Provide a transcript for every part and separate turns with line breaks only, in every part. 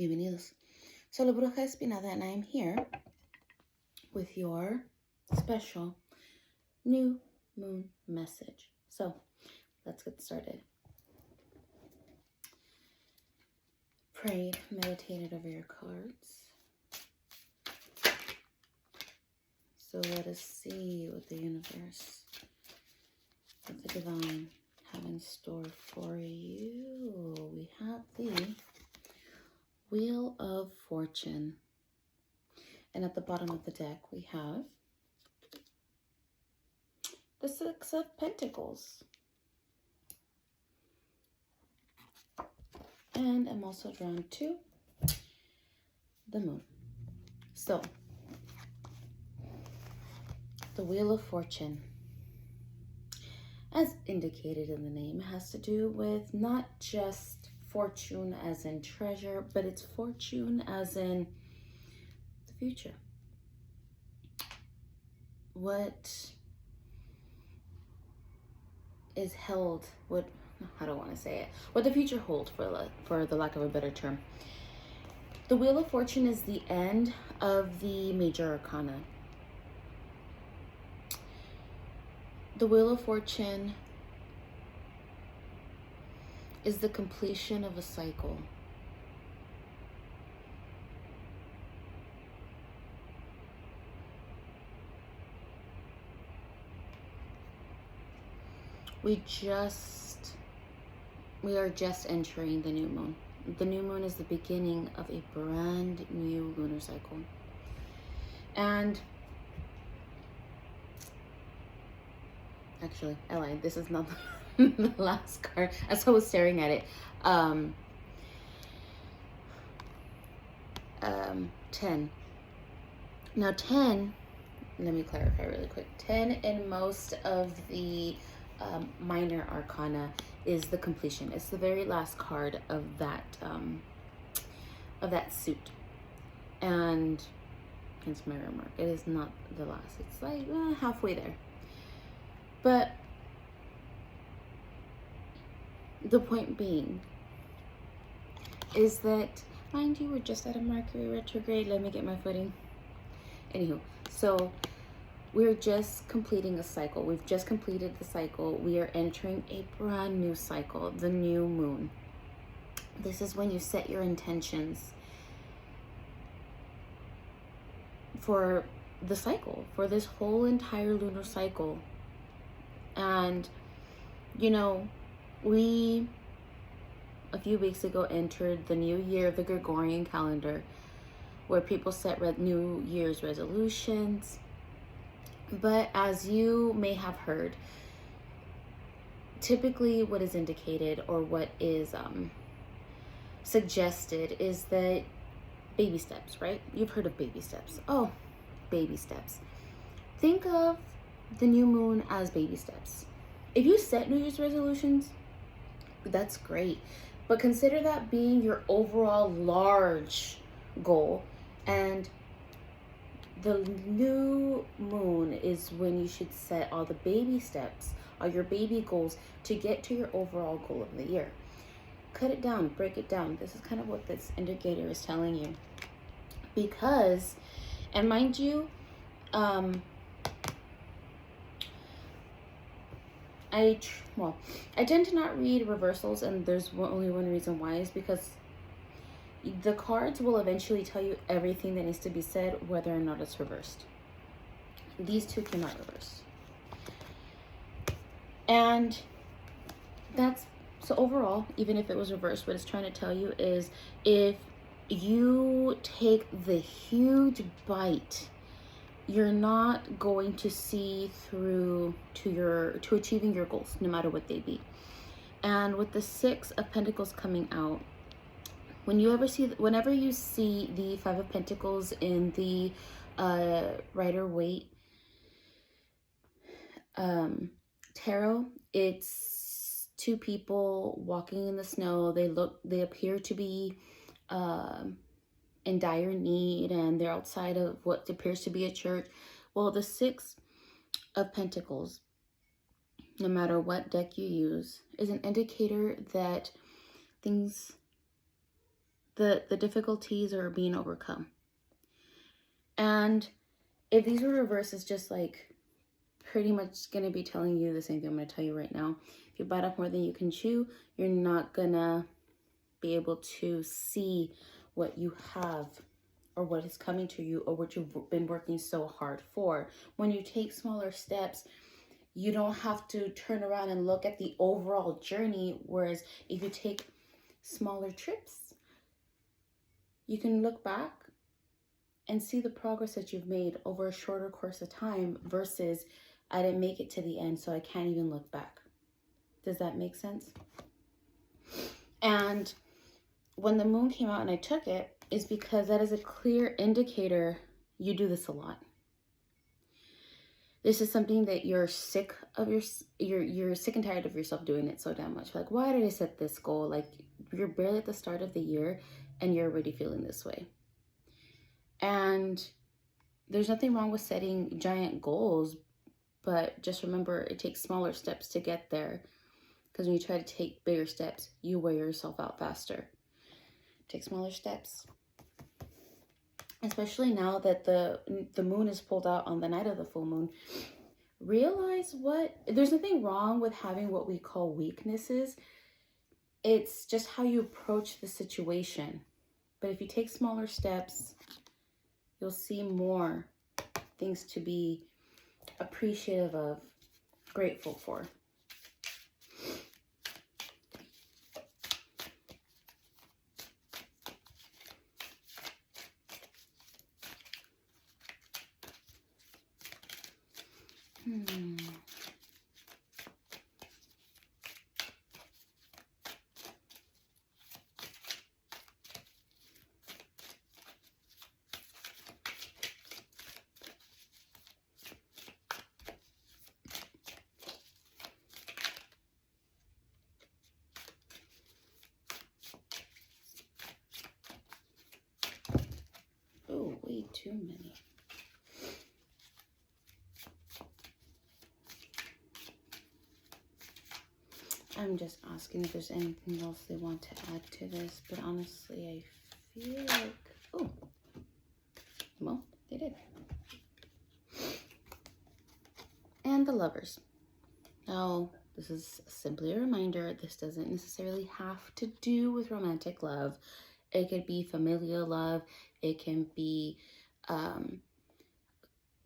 Bienvenidos. So, La Bruja Espinada, and I am here with your special new moon message. So, let's get started. Prayed, meditated over your cards. So let us see what the universe, what the divine have in store for you. We have the Wheel of Fortune. And at the bottom of the deck, we have the Six of Pentacles. And I'm also drawn to the Moon. So, the Wheel of Fortune, as indicated in the name, has to do with not just fortune as in treasure, but it's fortune as in the future. What is held, how do I want to say it? What the future holds, for the lack of a better term. The Wheel of Fortune is the end of the major arcana. The Wheel of Fortune is the completion of a cycle. We are just entering the new moon. The new moon is the beginning of a brand new lunar cycle. And actually, I lied. This is not the last card. As I was staring at it. 10. Now 10, let me clarify really quick. 10 in most of the minor arcana is the completion. It's the very last card of that suit. And hence my remark. It is not the last. It's like halfway there. But the point being is that, mind you, we're just at a Mercury retrograde. Let me get my footing. Anywho, so we're just completing a cycle. We've just completed the cycle. We are entering a brand new cycle, the new moon. This is when you set your intentions for the cycle, for this whole entire lunar cycle. And, you know, we, a few weeks ago, entered the new year of the Gregorian calendar, where people set New Year's resolutions. But as you may have heard, typically what is indicated or what is suggested is that baby steps, right? You've heard of baby steps. Oh, baby steps. Think of the new moon as baby steps. If you set New Year's resolutions, that's great. But consider that being your overall large goal, and the new moon is when you should set all the baby steps, all your baby goals to get to your overall goal of the year. Cut it down, break it down. This is kind of what this indicator is telling you. Because, and mind you, I tend to not read reversals, and there's only one reason why, is because the cards will eventually tell you everything that needs to be said, whether or not it's reversed. These two cannot reverse. And that's, so overall, even if it was reversed, what it's trying to tell you is, if you take the huge bite, you're not going to see through to achieving your goals, no matter what they be. And with the Six of Pentacles coming out, whenever you see the Five of Pentacles in the Rider-Waite tarot, it's two people walking in the snow. They appear to be in dire need, and they're outside of what appears to be a church. Well, the Six of Pentacles, no matter what deck you use, is an indicator that the the difficulties are being overcome. And if these were reversed, it's just like pretty much going to be telling you the same thing I'm going to tell you right now. If you bite off more than you can chew, you're not going to be able to see what you have or what is coming to you or what you've been working so hard for. When you take smaller steps, you don't have to turn around and look at the overall journey. Whereas if you take smaller trips, you can look back and see the progress that you've made over a shorter course of time versus I didn't make it to the end, so I can't even look back. Does that make sense? And when the moon came out and I took it, is because that is a clear indicator you do this a lot. This is something that you're sick of you're sick and tired of yourself doing it so damn much. Like, why did I set this goal? Like, you're barely at the start of the year and you're already feeling this way. And there's nothing wrong with setting giant goals, but just remember it takes smaller steps to get there. Because when you try to take bigger steps, you wear yourself out faster. Take smaller steps. Especially now that the moon is pulled out on the night of the full moon. Realize there's nothing wrong with having what we call weaknesses. It's just how you approach the situation. But if you take smaller steps, you'll see more things to be appreciative of, grateful for. Oh, way too many. I'm just asking if there's anything else they want to add to this, but honestly, I feel like, oh, well, they did. And the Lovers. Now, this is simply a reminder. This doesn't necessarily have to do with romantic love. It could be familial love. It can be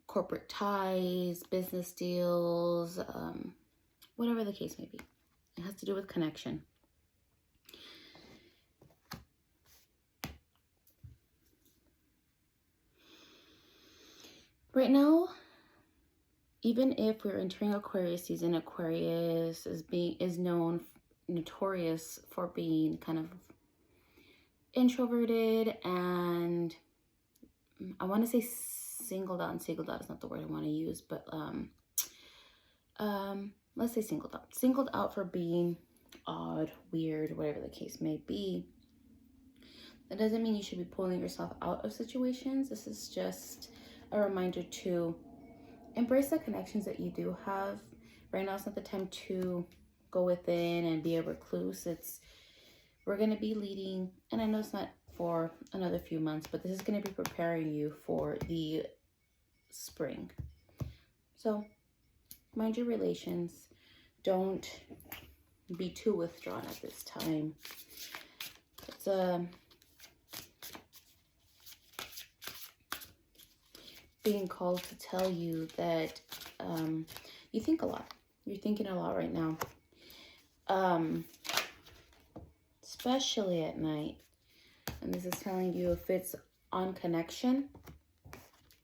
corporate ties, business deals, whatever the case may be. It has to do with connection. Right now, even if we're entering Aquarius season, Aquarius is notorious for being kind of introverted and I want to say singled out, and singled out is not the word I want to use, but let's say singled out for being odd, weird, whatever the case may be. That doesn't mean you should be pulling yourself out of situations. This is just a reminder to embrace the connections that you do have. Right now it's not the time to go within and be a recluse. We're going to be leading, and I know it's not for another few months, but this is going to be preparing you for the spring. So mind your relations. Don't be too withdrawn at this time. It's being called to tell you that you think a lot. You're thinking a lot right now. Especially at night. And this is telling you if it's on connection,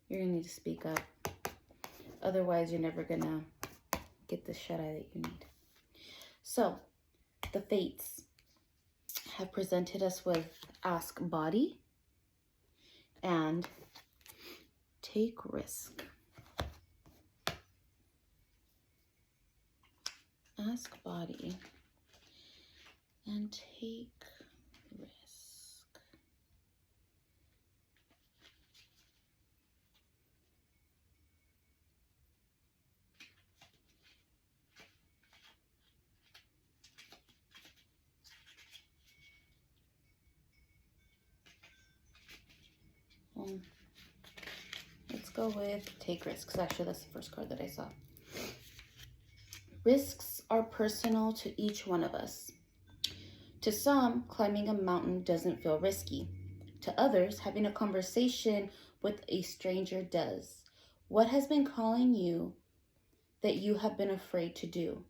you're going to need to speak up. Otherwise, you're never going to get the shut-eye that you need. So, the fates have presented us with ask body and take risk. Ask body and take risk. Let's go with take risks. Actually, that's the first card that I saw. Risks are personal to each one of us. To some, climbing a mountain doesn't feel risky. To others, having a conversation with a stranger does. What has been calling you that you have been afraid to do?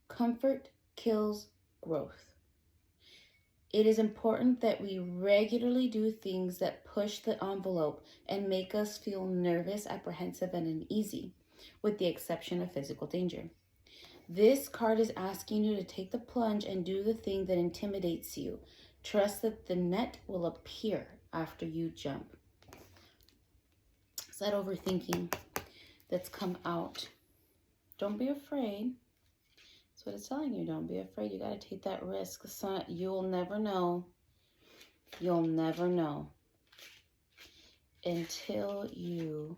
Comfort kills growth. It is important that we regularly do things that push the envelope and make us feel nervous, apprehensive, and uneasy, with the exception of physical danger. This card is asking you to take the plunge and do the thing that intimidates you. Trust that the net will appear after you jump. It's that overthinking that's come out. Don't be afraid. That's what it's telling you. Don't be afraid. You got to take that risk. You'll never know. You'll never know until you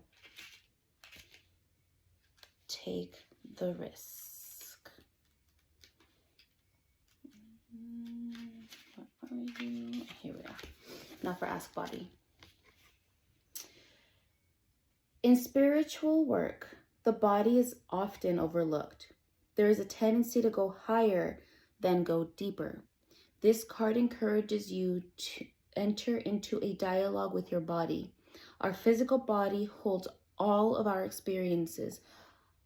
take the risk. Where are you? Here we are. Now for Ask Body. In spiritual work, the body is often overlooked. There is a tendency to go higher than go deeper. This card encourages you to enter into a dialogue with your body. Our physical body holds all of our experiences,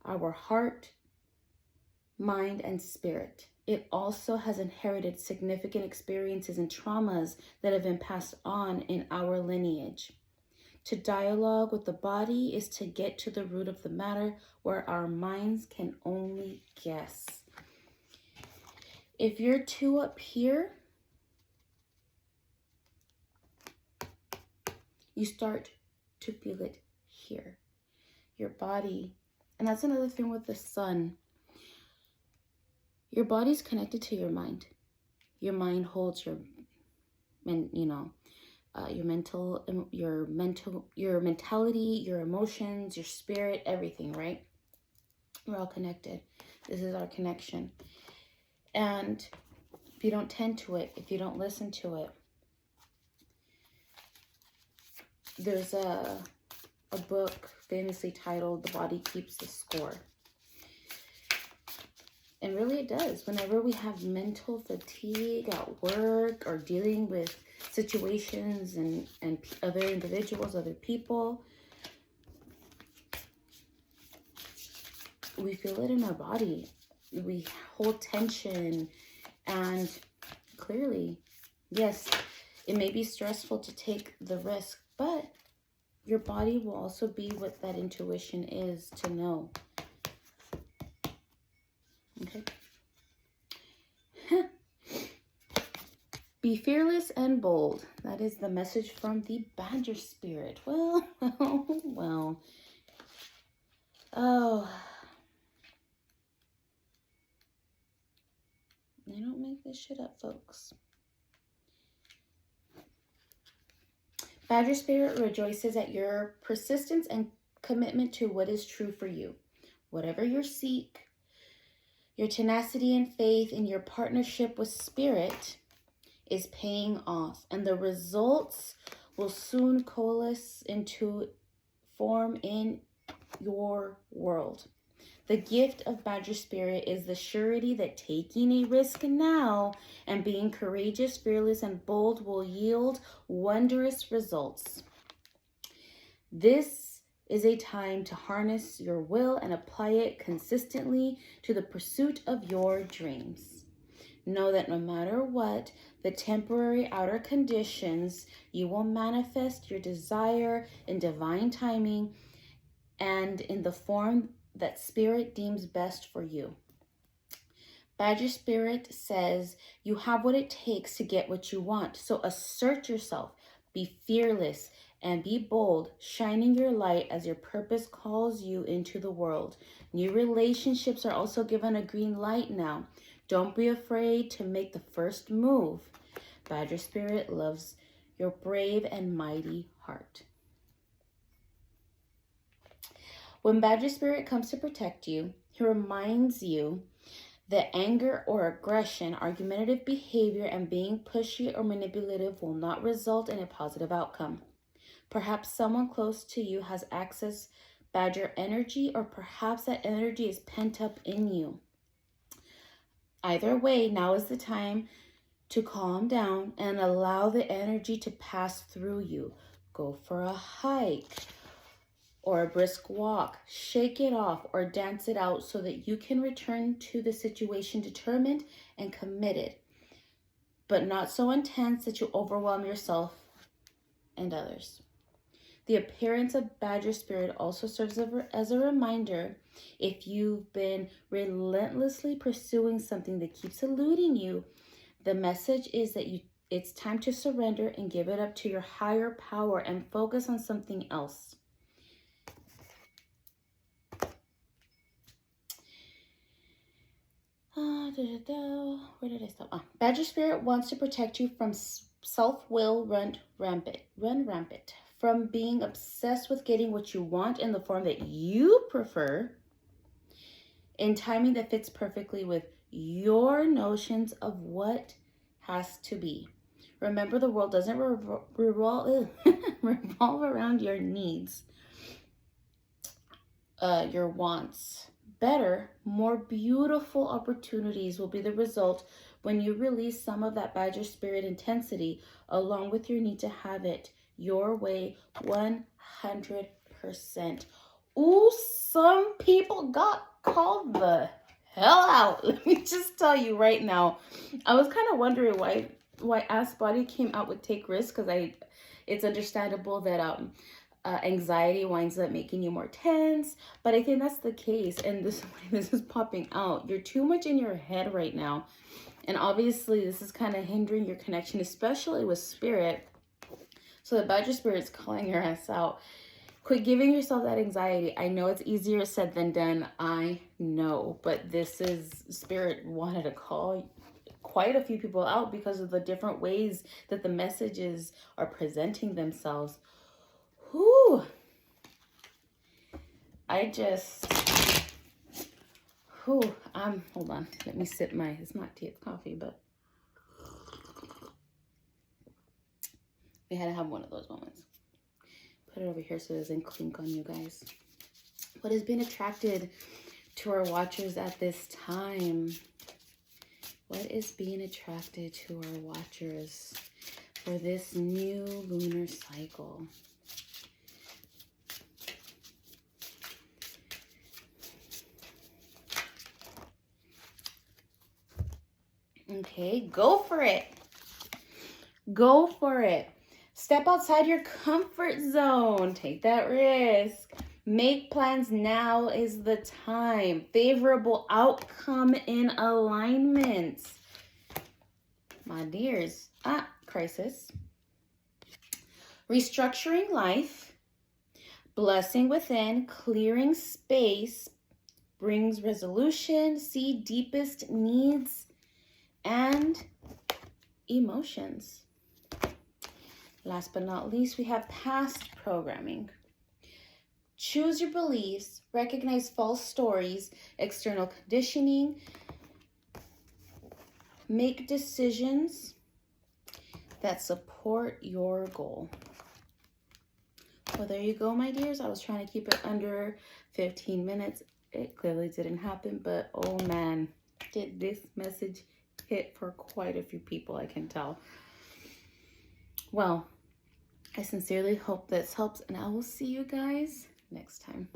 our heart, mind, and spirit. It also has inherited significant experiences and traumas that have been passed on in our lineage. To dialogue with the body is to get to the root of the matter where our minds can only guess. If you're too up here, you start to feel it here. Your body, and that's another thing with the sun. Your body's connected to your mind. Your mind holds your mentality, your emotions, your spirit, everything, right? We're all connected. This is our connection. And if you don't tend to it, if you don't listen to it, there's a book famously titled The Body Keeps the Score. And really it does. Whenever we have mental fatigue at work or dealing with situations and other individuals, other people, we feel it in our body. We hold tension, and clearly, yes, it may be stressful to take the risk, but your body will also be what that intuition is to know. Okay. Be fearless and bold. That is the message from the Badger Spirit. Well. Oh. They don't make this shit up, folks. Badger Spirit rejoices at your persistence and commitment to what is true for you. Whatever you seek, your tenacity and faith in your partnership with Spirit is paying off, and the results will soon coalesce into form in your world. The gift of Badger Spirit is the surety that taking a risk now and being courageous, fearless, and bold will yield wondrous results. This is a time to harness your will and apply it consistently to the pursuit of your dreams. Know that no matter what the temporary outer conditions, you will manifest your desire in divine timing and in the form that Spirit deems best for you. Badger Spirit says you have what it takes to get what you want. So assert yourself, be fearless, and be bold, shining your light as your purpose calls you into the world. New relationships are also given a green light now. Don't be afraid to make the first move. Badger Spirit loves your brave and mighty heart. When Badger Spirit comes to protect you, he reminds you that anger or aggression, argumentative behavior, and being pushy or manipulative will not result in a positive outcome. Perhaps someone close to you has access Badger energy, or perhaps that energy is pent up in you. Either way, now is the time to calm down and allow the energy to pass through you. Go for a hike or a brisk walk. Shake it off or dance it out so that you can return to the situation determined and committed, but not so intense that you overwhelm yourself and others. The appearance of Badger Spirit also serves as a reminder, if you've been relentlessly pursuing something that keeps eluding you, the message is that it's time to surrender and give it up to your higher power and focus on something else. Where did I stop? Badger Spirit wants to protect you from self-will run rampant, from being obsessed with getting what you want in the form that you prefer, in timing that fits perfectly with your notions of what has to be. Remember, the world doesn't revolve around your needs, your wants. Better, more beautiful opportunities will be the result when you release some of that Badger Spirit intensity, along with your need to have it your way 100%. Ooh, some people got called the hell out. Let me just tell you right now. I was kind of wondering why Ask Body came out with Take Risks, because it's understandable that anxiety winds up making you more tense, but I think that's the case. And this is popping out. You're too much in your head right now, and obviously this is kind of hindering your connection, especially with spirit. So the Badger Spirit's calling your ass out. Quit giving yourself that anxiety. I know it's easier said than done, I know, but this is Spirit wanted to call quite a few people out because of the different ways that the messages are presenting themselves. Whew. Hold on. Let me sip it's not tea, it's coffee, but we had to have one of those moments. Put it over here so it doesn't clink on you guys. What has been attracted to our watchers at this time? What is being attracted to our watchers for this new lunar cycle? Okay, go for it. Go for it. Step outside your comfort zone. Take that risk. Make plans. Now is the time. Favorable outcome in alignment. My dears. Crisis. Restructuring life. Blessing within. Clearing space. Brings resolution. See deepest needs and emotions. Last but not least, we have past programming. Choose your beliefs, recognize false stories, external conditioning, make decisions that support your goal. Well, there you go, my dears. I was trying to keep it under 15 minutes. It clearly didn't happen, but oh man, did this message hit for quite a few people, I can tell. Well, I sincerely hope this helps, and I will see you guys next time.